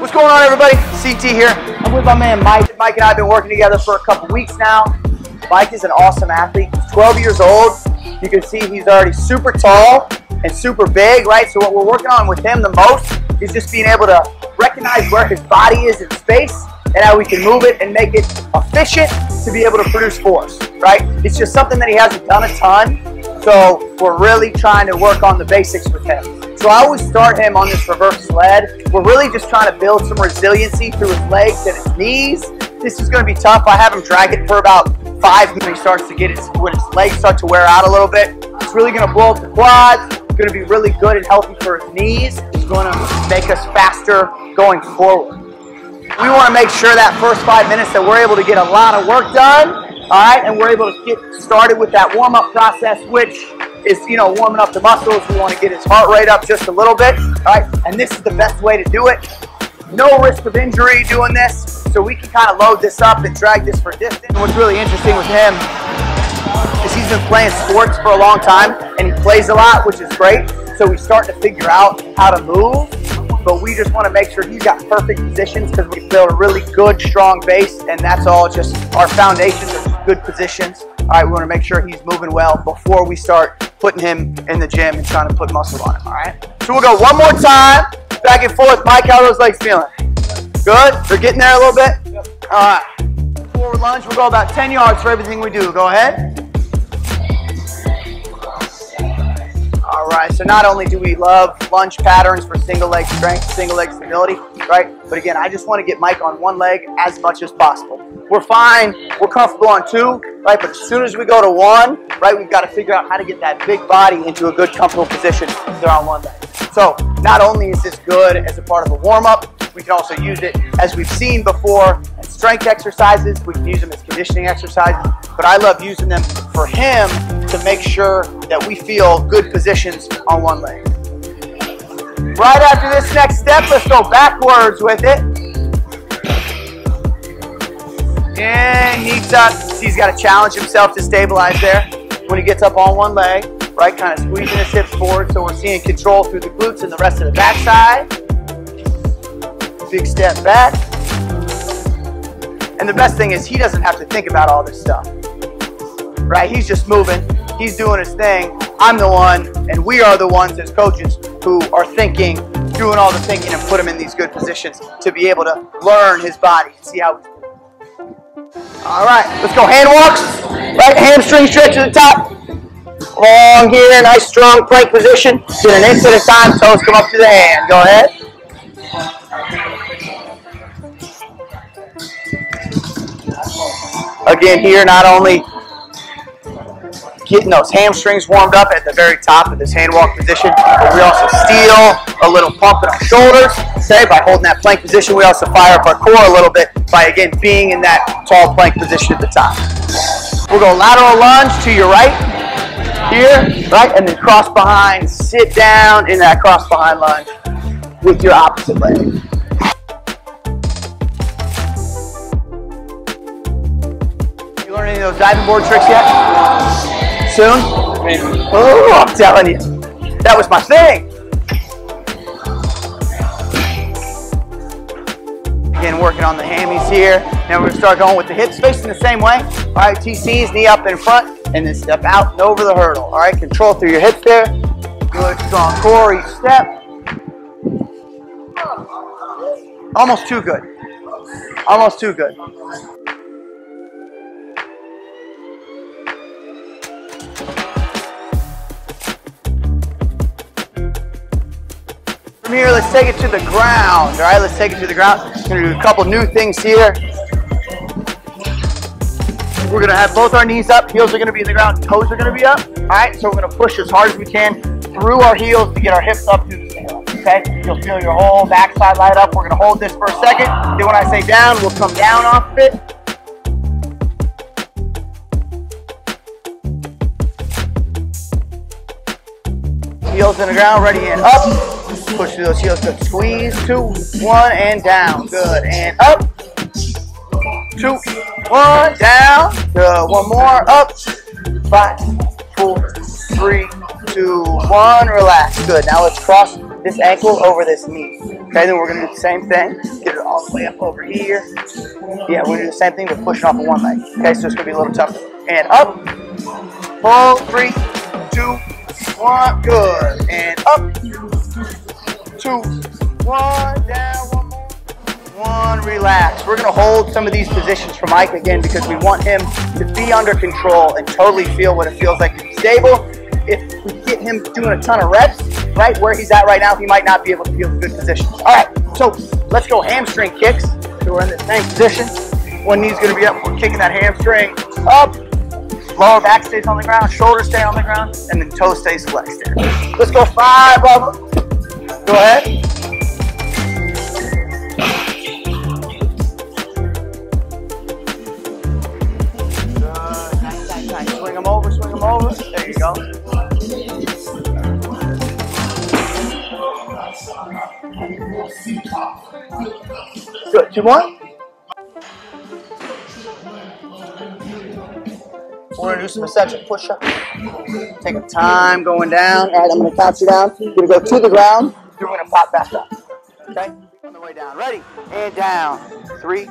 What's going on, everybody? CT here. I'm with my man Mike. Mike and I have been working together for a couple weeks now. Mike is an awesome athlete. He's 12 years old. You can see he's already super tall and super big, right? So what we're working on with him the most is just being able to recognize where his body is in space and how we can move it and make it efficient to be able to produce force, right? It's just something that he hasn't done a ton. So we're really trying to work on the basics with him. So I always start him on this reverse sled. We're really just trying to build some resiliency through his legs and his knees. This is going to be tough. I have him drag it for about 5 minutes. He starts to get when his legs start to wear out a little bit. It's really going to blow up the quads. It's going to be really good and healthy for his knees. It's going to make us faster going forward. We want to make sure that first 5 minutes that we're able to get a lot of work done. All right, and we're able to get started with that warm-up process, which is, warming up the muscles. We want to get his heart rate up just a little bit. All right, and this is the best way to do it. No risk of injury doing this, so we can kind of load this up and drag this for distance. And what's really interesting with him is he's been playing sports for a long time, and he plays a lot, which is great. So we start to figure out how to move, but we just want to make sure he's got perfect positions because we build a really good, strong base, and that's all just our foundation is good positions. All right, we want to make sure he's moving well before we start putting him in the gym and trying to put muscle on him, all right? So we'll go one more time, back and forth. Mike, how are those legs feeling? Good? They're getting there a little bit? Yep. All right. Forward lunge, we'll go about 10 yards for everything we do. Go ahead. All right, so not only do we love lunge patterns for single leg strength, single leg stability, right? But again, I just want to get Mike on one leg as much as possible. We're fine, we're comfortable on 2, right? But as soon as we go to 1, right, we've got to figure out how to get that big body into a good, comfortable position if they're on 1 leg. So not only is this good as a part of a warm-up, we can also use it, as we've seen before, as strength exercises. We can use them as conditioning exercises, but I love using them for him to make sure that we feel good positions on 1 leg. Right after this next step, let's go backwards with it. And knees up. He's got to challenge himself to stabilize there when he gets up on 1 leg, right? Kind of squeezing his hips forward so we're seeing control through the glutes and the rest of the backside. Big step back. And the best thing is he doesn't have to think about all this stuff, right? He's just moving. He's doing his thing. I'm the one, and we are the ones as coaches who are thinking, doing all the thinking and put him in these good positions to be able to learn his body and see how he's doing. All right, let's go hand walks. Right, hamstring stretch to the top. Long here, nice strong plank position. Get an inch at a time, toes come up to the hand. Go ahead. Again here, not only getting those hamstrings warmed up at the very top of this hand walk position, but we also steal a little pump in our shoulders. Okay, by holding that plank position, we also fire up our core a little bit by, again, being in that tall plank position at the top. We'll go lateral lunge to your right here, right, and then cross behind, sit down in that cross behind lunge with your opposite leg. You learn any of those diving board tricks yet? Soon? Oh, I'm telling you, that was my thing. Again, working on the hammies here. Now we're going to start going with the hips facing the same way. All right, TCs, knee up in front, and then step out and over the hurdle. All right, control through your hips there. Good, strong core each step. Almost too good. Almost too good. From here, let's take it to the ground. All right, let's take it to the ground. We're going to do a couple new things here. We're going to have both our knees up. Heels are going to be in the ground. Toes are going to be up. All right, so we're going to push as hard as we can through our heels to get our hips up through the ceiling. Okay, you'll feel your whole backside light up. We're going to hold this for a second. Then when I say down, we'll come down off of it. Heels in the ground, ready and up. Push through those heels, good. Squeeze, 2, 1, and down. Good, and up. 2, 1, down. Good, one more, up. 5, 4, 3, 2, 1, relax. Good, now let's cross this ankle over this knee. Okay, then we're gonna do the same thing. Get it all the way up over here. Yeah, we're gonna do the same thing, but pushing off of one leg. Okay, so it's gonna be a little tougher. And up, pull, 3, 2, 1, good. And up, 2, 1, down, one more. 1, relax. We're gonna hold some of these positions for Mike again because we want him to be under control and totally feel what it feels like to be stable. If we get him doing a ton of reps, right where he's at right now, he might not be able to feel good positions. All right, so let's go hamstring kicks. So we're in the same position. One knee's gonna be up, we're kicking that hamstring up. Lower back stays on the ground, shoulders stay on the ground, and then toe stays flexed there. Let's go 5 of them. Go ahead. Nice. Swing them over, swing them over. There you go. Good, 2 more. We're gonna do some eccentric push-ups. Take a time going down. All right, I'm gonna count you down. You're gonna go to the ground. You're gonna pop back up. Okay? On the way down. Ready? And down. 3,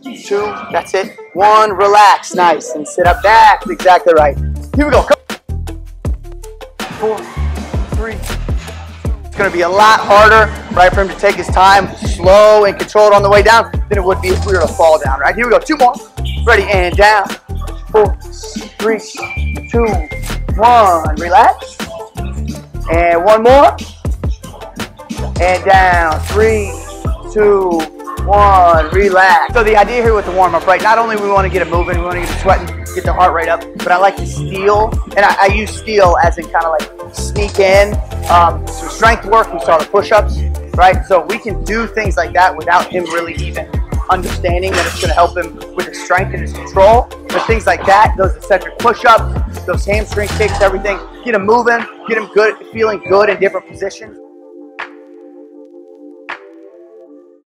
2, that's it. 1, relax. Nice. And sit up. That's exactly right. Here we go. 4, 3. It's gonna be a lot harder, right, for him to take his time, slow and controlled on the way down than it would be if we were to fall down, right? Here we go. 2 more. Ready? And down. 4, 3, 2, 1. Relax. And 1 more. And down. 3, 2, 1. Relax. So the idea here with the warm-up, right? Not only we want to get it moving, we want to get it sweating, get the heart rate up, but I like to steal, and I use steal as in kind of like sneak in. Some strength work, we saw the push-ups, right? So we can do things like that without him really even understanding that it's going to help him with his strength and his control. But things like that, those eccentric push-ups, those hamstring kicks, everything, get him moving, get him good, feeling good in different positions.